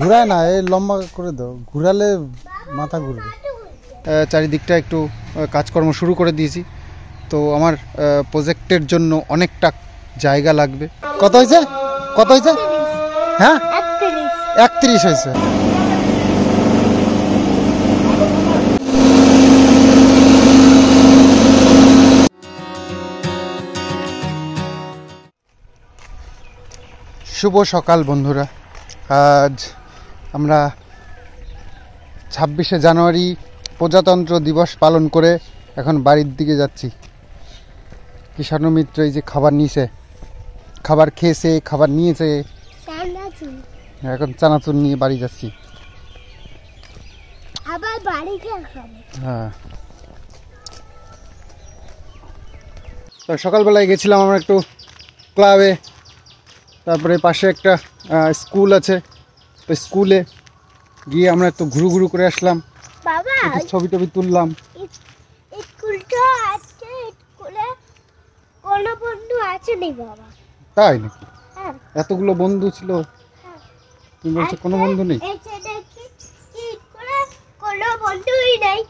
ঘুরায় না, এই লম্বা করে দাও, ঘুরালে মাথা ঘুরবে। চারিদিকটা একটু কাজকর্ম শুরু করে দিয়েছি। তো আমার প্রজেক্টের জন্য অনেকটা জায়গা লাগবে। কত হয়েছে? কত হয়েছে? হ্যাঁ 31 হয়েছে। শুভ সকাল বন্ধুরা। আজ আমরা 26শে জানুয়ারি প্রজাতন্ত্র দিবস পালন করে এখন বাড়ির দিকে যাচ্ছি। কিষাণু মিত্র এই যে খাবার নিয়েছে, খাবার খেয়েছে, খাবার নিয়েছে, এখন চানাচুর নিয়ে বাড়ি যাচ্ছি। আবার বাড়ি খাবো। হ্যাঁ, সকালবেলায় গেছিলাম আমরা একটু ক্লাবে, তারপরে পাশে একটা স্কুল আছে, তো স্কুলে গিয়ে আমরা একটু ঘুরু ঘুরু করে আসলাম, বাবা ছবি টবি তুললাম। স্কুলটা আছে, স্কুলে কোনো বন্ধু আছে নি বাবা? তাই নাকি? হ্যাঁ। এতগুলো বন্ধু ছিল, তুমি বলছো কোনো বন্ধু নেই? স্কুলে কোনো বন্ধুই নেই।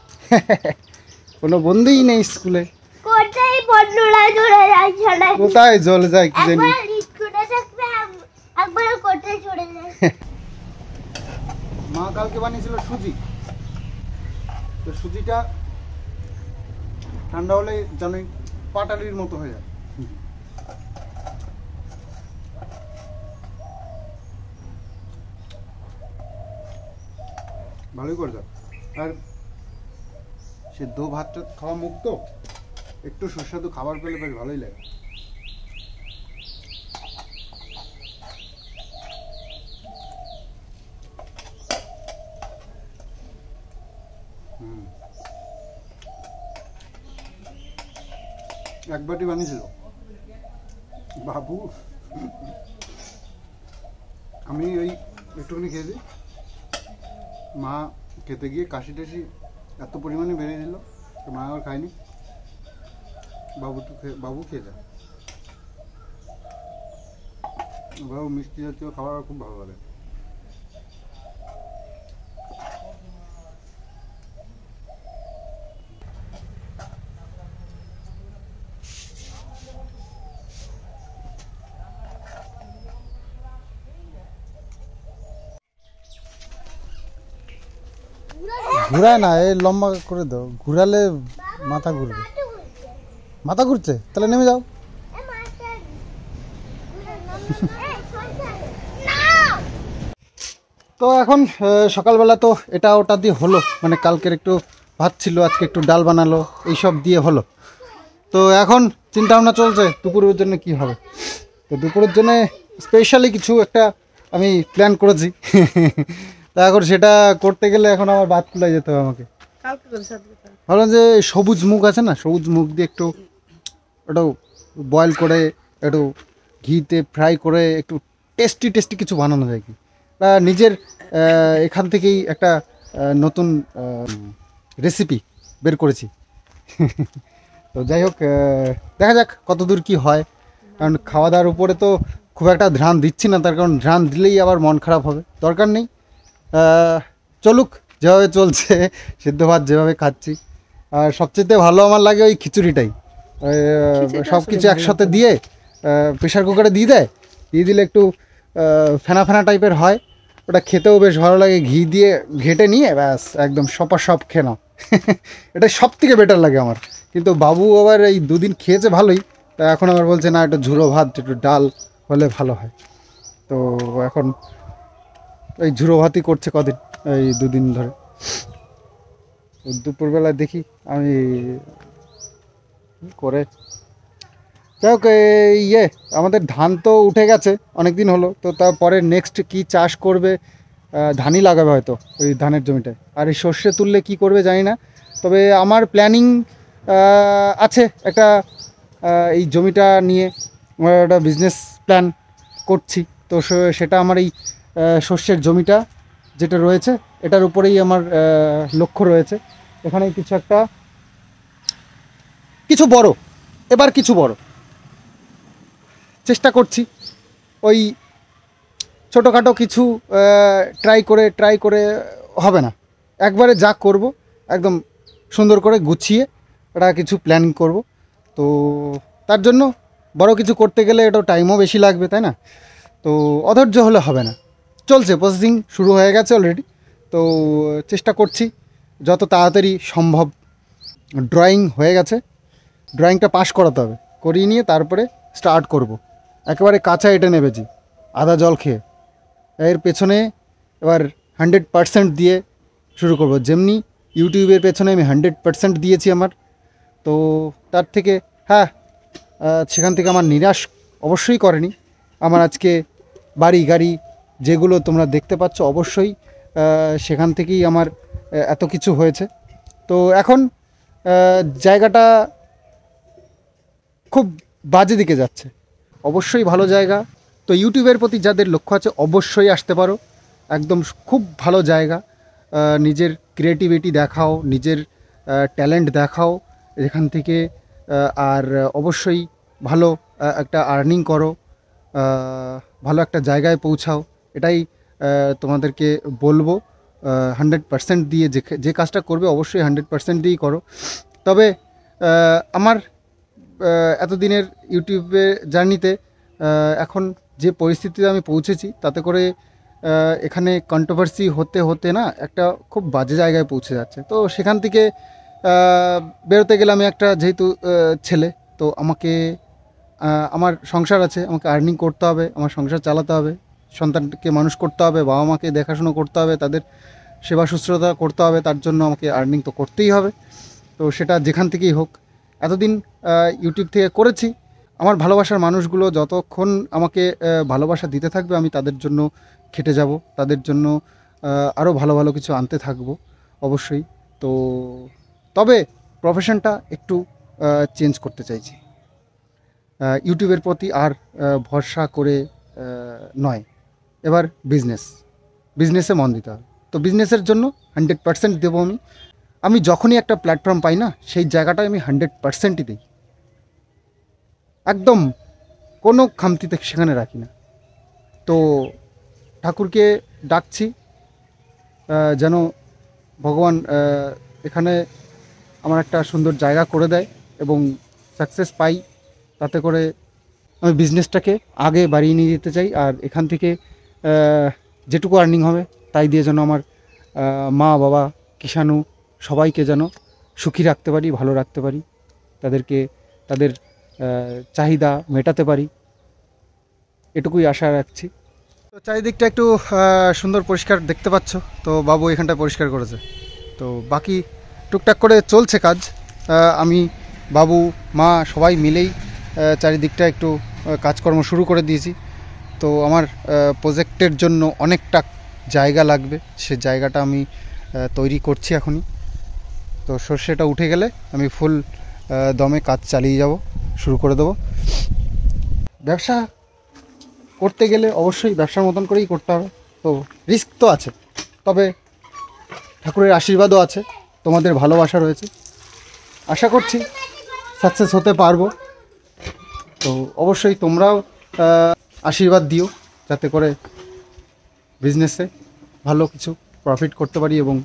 কোনো বন্ধুই নেই স্কুলে। কোথায় বন্ধুরা চলে যায়? কোথায় চলে যায় কি জানি। একবার স্কুলে থাকবে, একবার কোথায় চলে যায়। মা কালকে বানিয়েছিল সুজি, তো সুজিটা ঠান্ডা হলে জানো পাটালির মতো হয়ে যায়। ভালোই করে দাও। আর সেদ্ধ ভাতটা খাওয়া মুক্ত, একটু সুস্বাদু খাবার পেলে বেশ ভালোই লাগে। এক বাটি বানিয়েছিল বাবু, আমি ওই একটুখানি খেয়েছি। মা খেতে গিয়ে কাশি টাশি এত পরিমাণে বেড়ে দিল, তো মা আর খায়নি। বাবু খেয়ে যায়। বাবু মিষ্টি জাতীয় খাবার খুব ভালো লাগে। ঘুরায় না, এই লম্বা করে দাও, ঘুরালে মাথা ঘুরবে। মাথা ঘুরছে? তাহলে নেমে যাও। তো এখন সকালবেলা তো এটা ওটা দিয়ে হলো, মানে কালকের একটু ভাত ছিল, আজকে একটু ডাল বানালো, এইসব দিয়ে হলো। তো এখন চিন্তা ভাবনা চলছে দুপুরের জন্য কি হবে। তো দুপুরের জন্য স্পেশালি কিছু একটা আমি প্ল্যান করেছি। তা এখন সেটা করতে গেলে এখন আমার ভাত তুলে যেতে হবে আমাকে। ভাবলাম যে সবুজ মুগ আছে না, সবুজ মুগ দিয়ে একটু একটু বয়েল করে একটু ঘিতে ফ্রাই করে একটু টেস্টি টেস্টি কিছু বানানো যায় কি। নিজের এখান থেকেই একটা নতুন রেসিপি বের করেছি। তো যাই হোক, দেখা যাক কতদূর কি হয়। কারণ খাওয়া দাওয়ার উপরে তো খুব একটা ধ্যান দিচ্ছি না, তার কারণ ধ্যান দিলেই আবার মন খারাপ হবে, দরকার নেই। চলুক যেভাবে চলছে, সিদ্ধ ভাত যেভাবে খাচ্ছি। আর সবচেয়ে ভালো আমার লাগে ওই খিচুড়িটাই, সব কিছু একসাথে দিয়ে প্রেশার কুকারে দিয়ে দিলে একটু ফেনা ফেনা টাইপের হয়, ওটা খেতেও বেশ ভালো লাগে। ঘি দিয়ে ঘেটে নিয়ে ব্যাস একদম সপ খেয়ে নাও। এটা সব থেকে বেটার লাগে আমার। কিন্তু বাবু আবার এই দুদিন খেয়েছে ভালোই, তা এখন আবার বলছে না একটু ঝুড়ো ভাত একটু ডাল হলে ভালো হয়। তো এখন এই ঝুড়ো ভাতই করছে কদিন, এই দুদিন ধরে। দুপুরবেলা দেখি আমি করে। যাই হোক, আমাদের ধান তো উঠে গেছে অনেক দিন হলো, তো তারপরে নেক্সট কি চাষ করবে, ধানই লাগাবে হয়তো ওই ধানের জমিটায়। আর এই সর্ষে তুললে কি করবে জানি না, তবে আমার প্ল্যানিং আছে একটা, এই জমিটা নিয়ে আমার একটা বিজনেস প্ল্যান করছি। তো সেটা আমার এই সর্ষের জমিটা যেটা রয়েছে এটার উপরেই আমার লক্ষ্য রয়েছে। এখানে কিছু বড় চেষ্টা করছি। ওই ছোটোখাটো কিছু ট্রাই করে হবে না। একবারে যা করব একদম সুন্দর করে গুছিয়ে একটা কিছু প্ল্যানিং করব। তো তার জন্য বড় কিছু করতে গেলে এটা টাইমও বেশি লাগবে, তাই না? তো অধৈর্য হলে হবে না। চলছে, প্রসেসিং শুরু হয়ে গেছে অলরেডি। তো চেষ্টা করছি যত তাড়াতাড়ি সম্ভব। ড্রয়িং হয়ে গেছে, ড্রয়িংটা পাস করাতে হবে, করিয়ে নিয়ে তারপরে স্টার্ট করব। একেবারে কাঁচা এঁটে নেবেছি আদা জল খেয়ে। এর পেছনে এবার 100% দিয়ে শুরু করব। যেমনি ইউটিউবের পেছনে আমি 100% দিয়েছি আমার, তো তার থেকে হ্যাঁ সেখান থেকে আমার নিরাশ অবশ্যই করেনি। আমার আজকে বাড়ি গাড়ি যেগুলো তোমরা দেখতে পাচ্ছ অবশ্যই সেখান থেকেই আমার এত কিছু হয়েছে। তো এখন জায়গাটা খুব বাজে দিকে যাচ্ছে, অবশ্যই ভালো জায়গা। তো ইউটিউবের প্রতি যাদের লক্ষ্য আছে অবশ্যই আসতে পারো, একদম খুব ভালো জায়গা। নিজের ক্রিয়েটিভিটি দেখাও, নিজের ট্যালেন্ট দেখাও এখান থেকে, আর অবশ্যই ভালো একটা আর্নিং করো, ভালো একটা জায়গায় পৌঁছাও। এটাই তোমাদেরকে বলবো। 100% দিয়ে যে কাজটা করবে অবশ্যই 100% দিয়েই করো। তবে আমার এতদিনের ইউটিউবে জার্নিতে এখন যে পরিস্থিতিতে আমি পৌঁছেছি তাতে করে এখানে কন্ট্রোভার্সি হতে হতে না একটা খুব বাজে জায়গায় পৌঁছে যাচ্ছে। তো সেখান থেকে বেরোতে গেলে আমি একটা যেহেতু ছেলে, তো আমাকে আমার সংসার আছে, আমাকে আর্নিং করতে হবে, আমার সংসার চালাতে হবে, সন্তানকে মানুষ করতে হবে, বাবা মাকে দেখাশুনো করতে হবে, তাদের সেবা শুশ্রূষা করতে হবে। তার জন্য আমাকে আর্নিং তো করতেই হবে, তো সেটা যেখান থেকেই হোক। এতদিন ইউটিউব থেকে করেছি, আমার ভালোবাসার মানুষগুলো যতক্ষণ আমাকে ভালোবাসা দিতে থাকবে আমি তাদের জন্য খেটে যাব, তাদের জন্য আরও ভালো ভালো কিছু আনতে থাকব অবশ্যই। তো তবে প্রফেশনটা একটু চেঞ্জ করতে চাইছি। ইউটিউবের প্রতি আর ভরসা করে নয়, এবার বিজনেসে মন দিতে হবে। তো বিজনেসের জন্য 100% দেবো আমি যখনই একটা প্ল্যাটফর্ম পাই না সেই জায়গাটায় আমি 100%ই দিই, একদম কোনো খামতিতে সেখানে রাখি না। তো ঠাকুরকে ডাকছি যেন ভগবান এখানে আমার একটা সুন্দর জায়গা করে দেয় এবং সাকসেস পাই, তাতে করে আমি বিজনেসটাকে আগে বাড়িয়ে নিয়ে যেতে চাই। আর এখান থেকে যেটুকু আর্নিং হবে তাই দিয়ে যেন আমার মা বাবা কিষাণু সবাইকে যেন সুখী রাখতে পারি, ভালো রাখতে পারি, তাদেরকে তাদের চাহিদা মেটাতে পারি, এটুকুই আশা রাখছি। তো চারিদিকটা একটু সুন্দর পরিষ্কার দেখতে পাচ্ছ, তো বাবু এখানটা পরিষ্কার করেছে। তো বাকি টুকটাক করে চলছে কাজ। আমি বাবু মা সবাই মিলেই চারিদিকটা একটু কাজকর্ম শুরু করে দিয়েছি। তো আমার প্রজেক্টের জন্য অনেকটা জায়গা লাগবে, সে জায়গাটা আমি তৈরি করছি এখনই। তো সর্ষেটা উঠে গেলে আমি ফুল দমে কাজ চালিয়ে যাব, শুরু করে দেবো। ব্যবসা করতে গেলে অবশ্যই ব্যবসার মতন করেই করতে হবে, তো রিস্ক তো আছে, তবে ঠাকুরের আশীর্বাদও আছে, তোমাদের ভালোবাসা রয়েছে, আশা করছি সাকসেস হতে পারবো। তো অবশ্যই তোমরাও আশীর্বাদ দিও যাতে করে বিজনেসে ভালো কিছু প্রফিট করতে পারি এবং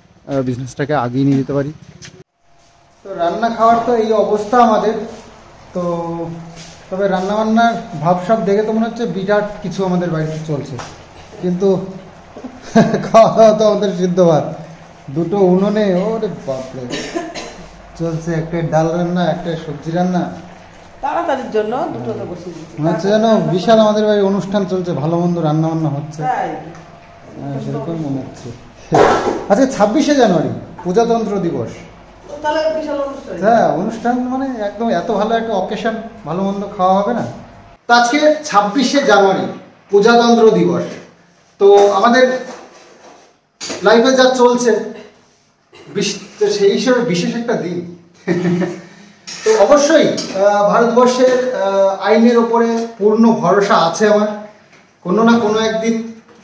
বিজনেসটাকে আগিয়ে নিয়ে যেতে পারি। তো রান্না খাওয়ার তো এই অবস্থা আমাদের। তো তবে রান্নাবান্নার ভাবসাব দেখে তো মনে হচ্ছে বিরাট কিছু আমাদের বাড়িতে চলছে, কিন্তু খাওয়া দাওয়া তো আমাদের সিদ্ধ ভাত, দুটো উনুনে, ওরে বাপরে চলছে, একটা ডাল রান্না একটা সবজি রান্না, তাড়াতাড়ির জন্য দুটোতে বসিয়ে দিচ্ছি। মনে হচ্ছে যেন বিশাল আমাদের বাড়ি অনুষ্ঠান চলছে, ভালো মন্দ রান্না বান্না হচ্ছে, তাই সেরকম মনে হচ্ছে। আচ্ছা 26শে জানুয়ারি প্রজাতন্ত্র দিবস, তো তাহলে বিশাল অনুষ্ঠান। হ্যাঁ অনুষ্ঠান মানে একদম এত ভালো একটা অকেশন, ভালো মন্দ খাওয়া হবে না। তো আজকে 26শে জানুয়ারি প্রজাতন্ত্র দিবস, তো আমাদের লাইফে যা চলছে তো সেই হিসেবে বিশেষ একটা দিন। তো অবশ্যই ভারতবর্ষের আইনের ওপরে পূর্ণ ভরসা আছে আমার, কোনো না কোনো একদিন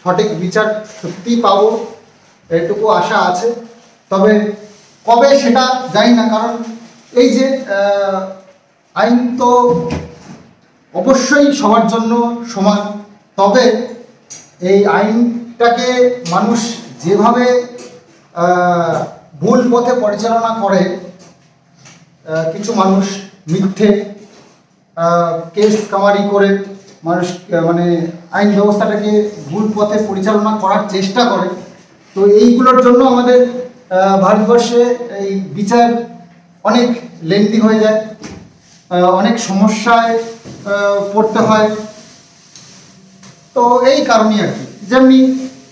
সঠিক বিচার সত্যিই পাবো, এটুকু আশা আছে। তবে কবে সেটা জানি না, কারণ এই যে আইন তো অবশ্যই সবার জন্য সমান, তবে এই আইনটাকে মানুষ যেভাবে ভুল পথে পরিচালনা করে, কিছু মানুষ মিথ্যে কেস কামারি করে মানুষ মানে আইন ব্যবস্থাটাকে ভুল পথে পরিচালনা করার চেষ্টা করে। তো এইগুলোর জন্য আমাদের ভারতবর্ষে এই বিচার অনেক লেন্দি হয়ে যায়, অনেক সমস্যায় পড়তে হয়। তো এই কারণেই আর কি, যেমনি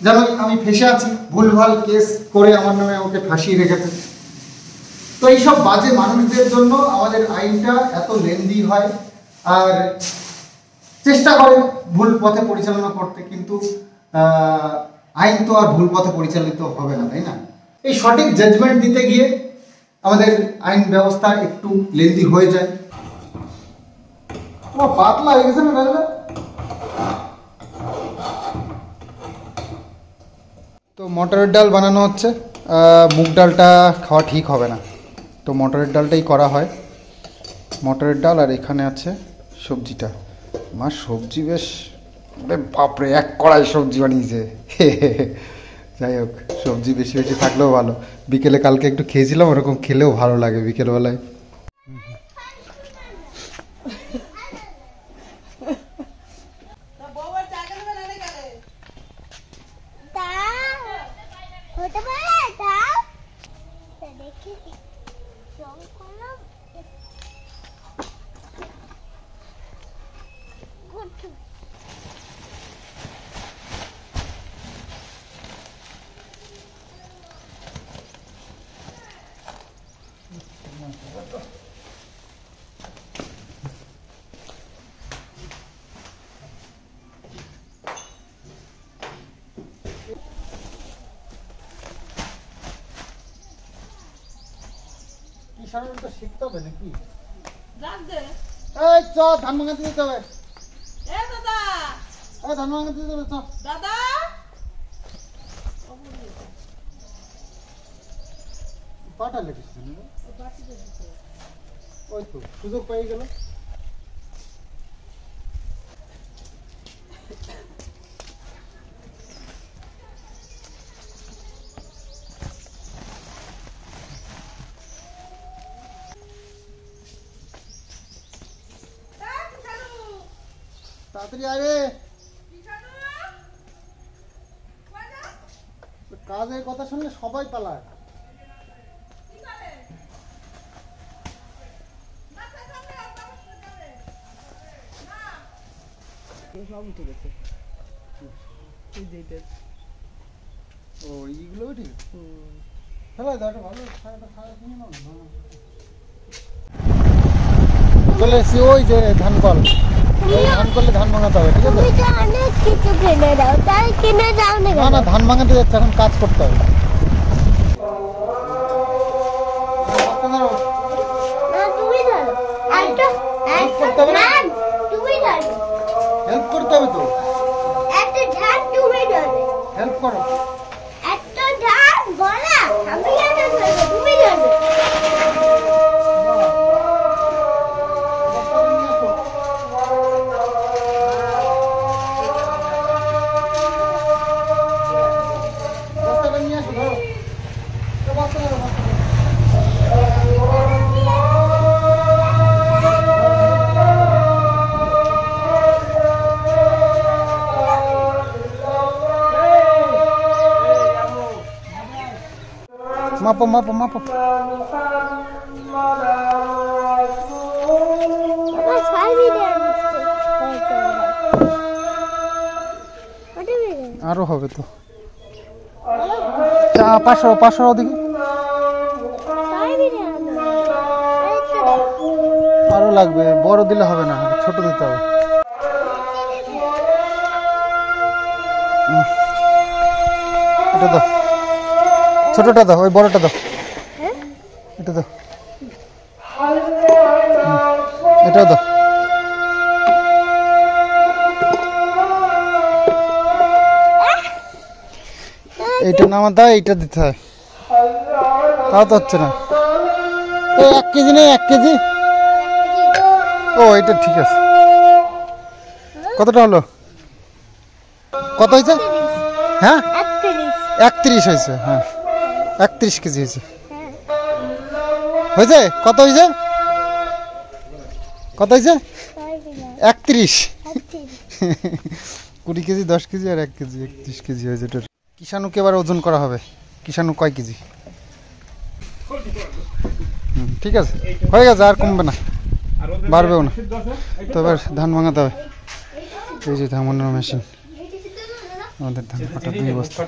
যেন আমি ফেসে আছি, ভুলভাল কেস করে আমার নামে আমাকে ফাঁসিয়ে রেখেছে। তো এইসব বাজে মানুষদের জন্য আমাদের আইনটা এত লেন্দি হয়, আর চেষ্টা করে ভুল পথে পরিচালনা করতে, কিন্তু আইন তো আর ভুল পথে পরিচালিত হবে না, তাই না? এই সঠিক জাজমেন্ট দিতে গিয়ে আমাদের আইন ব্যবস্থা একটু লেন্দি হয়ে যায়। পাতলা হয়ে গেছে না ডালটা? তো মটরের ডাল বানানো হচ্ছে, মুগ ডালটা খাওয়া ঠিক হবে না, তো মটরের ডালটাই করা হয়। মটরের ডাল আর এখানে আছে সবজিটা। মা সবজি বেশ, বাপরে এক কড়াই সবজি বানিয়েছে। যাই হোক, সবজি বেশি বেশি থাকলেও ভালো। বিকেলে কালকে একটু খেয়েছিলাম, ওরকম খেলেও ভালো লাগে বিকেলবেলায়। শিখতে হবে নাকি? এই চ ধান ভাঙাতে যেতে হবে। ধান ভাঙাতে যেতে হবে, চ দাদা। পাঠালে কিছু ওই তো সুযোগ পেয়ে গেল। তাড়াতাড়ি আরে, কাজের কথা শুনলে সবাই পালায়। ও এইগুলো ঠিক আছে, ভালো চলে এসছি ওই যে ধান কল, ধান করলে ধান ভাঙাতে হবে, ঠিক আছে? না না, ধান ভাঙাতে যাচ্ছে, এখন কাজ করতে হবে। হেল্প করতে হবে তো, হেল্প করো। মাপো মাপো মাপো। আরো হবে তো, 500 ওদিকে আরো লাগবে, বড় দিলে হবে না, ছোট দিতে হবে। এটা দাও, ছোটটা দাও, ওই বড়টা দাও, এটা দাও, এটাও দাও। এইটা নামা দাও, এইটা দিতে হয়, তাও তো হচ্ছে না। 1 কেজি নেই, 1 কেজি। ও এটা ঠিক আছে। কতটা হলো? কত হয়েছে? হ্যাঁ 31 31 হয়েছে, হ্যাঁ 31 কেজি হয়েছে। হয়েছে কত হয়েছে? কত হয়েছে? 31। 20 কেজি, 10 কেজি আর 1 কেজি, 31 কেজি হয়েছে টোটাল। কিষাণুকে এবার ওজন করা হবে। কিষাণু কয় কেজি? ঠিক আছে, হয়ে গেছে, আর কমবে না, বাড়বেও না। তো এবার ধান ভাঙাতে হবে। এই যে ধান ভাঙানোর মেশিন, আমাদের ধান কাটা 2 বস্তা।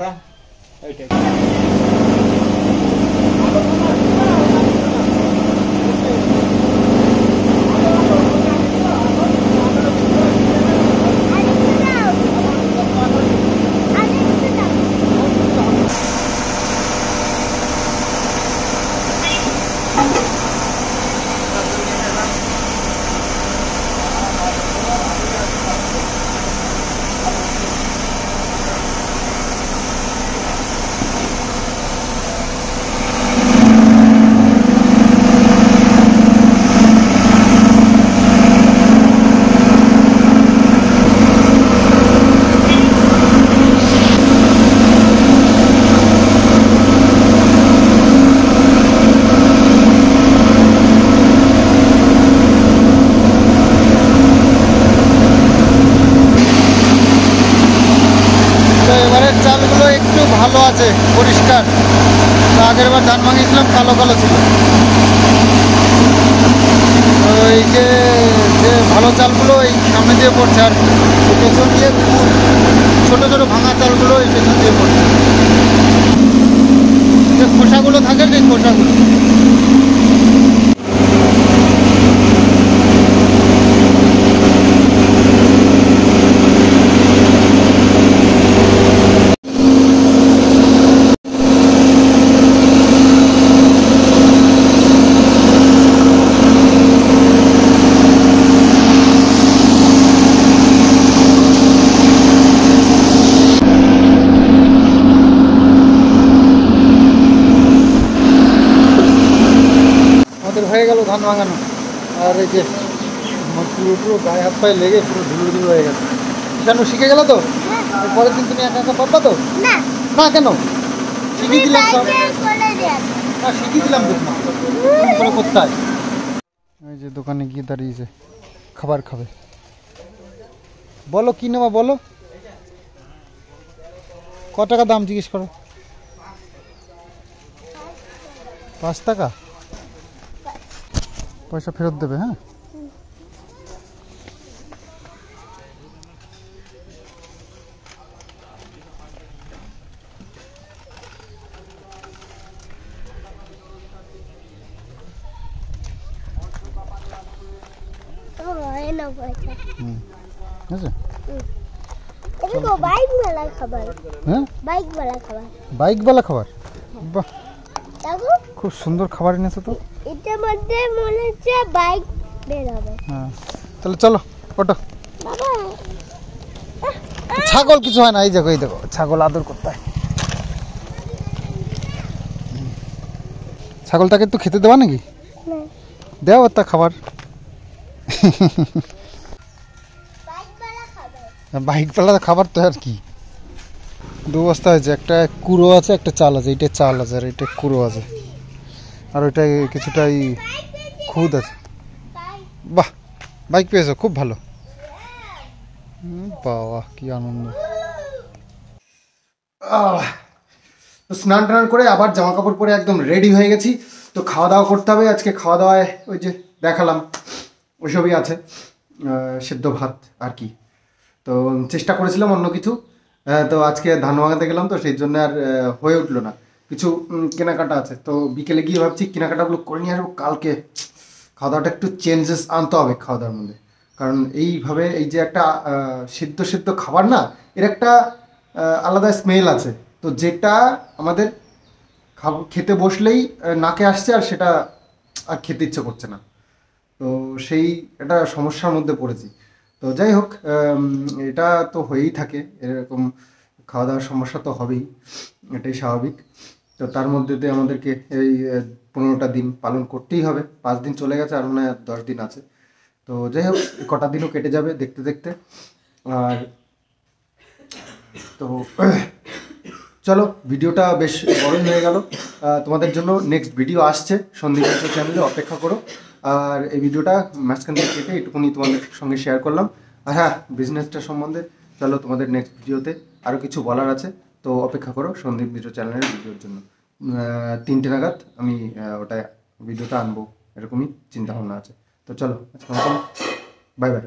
তো এবারের চালগুলো একটু ভালো আছে, পরিষ্কার। তো আগের বার ধান ভাঙিয়েছিলাম, কালো কালো ছিল। তো এই যে যে ভালো চালগুলো এই সামনে দিয়ে পড়ছে, আর এই পেছন দিয়ে ছোটো ছোটো ভাঙা চালগুলো এই পেছন দিয়ে পড়ছে। যে খোসাগুলো থাকে, সেই খোসাগুলো। আমাদের হয়ে গেল ধান ভাঙানো। আর এই যে আমার পুরো গায়ে হাত পায়ে লেগে পুরো ধুলো ধুলো হয়ে গেছে। কিষাণু শিখে গেল তো? পরের দিন তুমি একা একা পারবা তো? না না কেন? শিখিয়ে দিলাম সব। করে দেন না শিখিয়ে দিলাম তো, তুমি করে করতে হয়। এই যে দোকানে গিয়ে দাঁড়িয়েছে, খাবার খাবে। বলো কি নেবা বলো, ক টাকা দাম জিজ্ঞেস করো। 5 টাকা পয়সা ফেরত দেবে। হ্যাঁ হয় না পয়সা ঠিক আছে। এটা তো বাইক মেলা খাবার হ্যাঁ বাইক মেলা খাবার বাইকওয়ালা খাবার, বাহ দেখো খুব সুন্দর খাবার এনেছো তো। এটার মধ্যে মনে হচ্ছে বাইক বের হবে হ্যাঁ তাহলে চলো ওটো। বাবা ছাগল কিছু হয় না, এই দেখো এই দেখো, ছাগল আদর করতে হয়। ছাগলটাকে একটু খেতে দেওয়া নাকি? না দেও তা খাবার। বাইক মেলা খাবার বাইক পালা খাবার তো আর কি। 2 বস্তা হয়েছে, একটা কুড়ো আছে, একটা চাল আছে। এইটা চাল আছে আর এটা কুড়ো আছে, আর ওইটা কিছুটা খুদ আছে। বাহ বাইক পেয়েছো, খুব ভালো। বাবা কি আনন্দ। তো স্নান টান করে আবার জামা কাপড় পরে একদম রেডি হয়ে গেছি। তো খাওয়া দাওয়া করতে হবে। আজকে খাওয়া দাওয়ায় ওই যে দেখালাম ওইসবই আছে, সেদ্ধ ভাত আর কি। তো চেষ্টা করেছিলাম অন্য কিছু, তো আজকে ধান ভাঙাতে গেলাম তো সেই জন্য আর হয়ে উঠলো না। কিছু কেনাকাটা আছে, তো বিকেলে গিয়ে ভাবছি কেনাকাটাগুলো করে নিয়ে আসবো। কালকে খাওয়া দাওয়াটা একটু চেঞ্জেস আনতে হবে খাওয়া দাওয়ার মধ্যে, কারণ এইভাবে এই যে একটা সিদ্ধ সিদ্ধ খাবার না, এর একটা আলাদা স্মেল আছে। তো যেটা আমাদের খেতে বসলেই নাকে আসছে, আর সেটা আর খেতে ইচ্ছে করছে না। তো সেই একটা সমস্যার মধ্যে পড়েছি। তো যাই হোক, এটা তো হয়েই থাকে, এরকম খাওয়া দাওয়ার সমস্যা তো হবেই, এটাই স্বাভাবিক। তো তার মধ্যে দিয়ে আমাদেরকে এই 15টা দিন পালন করতেই হবে। 5 দিন চলে গেছে, আর মনে হয় 10 দিন আছে। তো যাই হোক, কটা দিনও কেটে যাবে দেখতে দেখতে। আর তো চলো, ভিডিওটা বেশ বড়ই হয়ে গেল। তোমাদের জন্য নেক্সট ভিডিও আসছে, সন্দীপ মিত্র চ্যানেলে, অপেক্ষা করো। আর এই ভিডিওটা মাঝখান থেকে কেটে একটুখানি তোমাদের সঙ্গে শেয়ার করলাম। আর হ্যাঁ, বিজনেসটা সম্বন্ধে চলো তোমাদের নেক্সট ভিডিওতে আরও কিছু বলার আছে, তো অপেক্ষা করো সন্দীপ মিত্র চ্যানেলের ভিডিওর জন্য। 3টে নাগাদ আমি ওটা ভিডিওটা আনবো, এরকমই চিন্তা ভাবনা আছে। তো চলো, আজকে বাই বাই।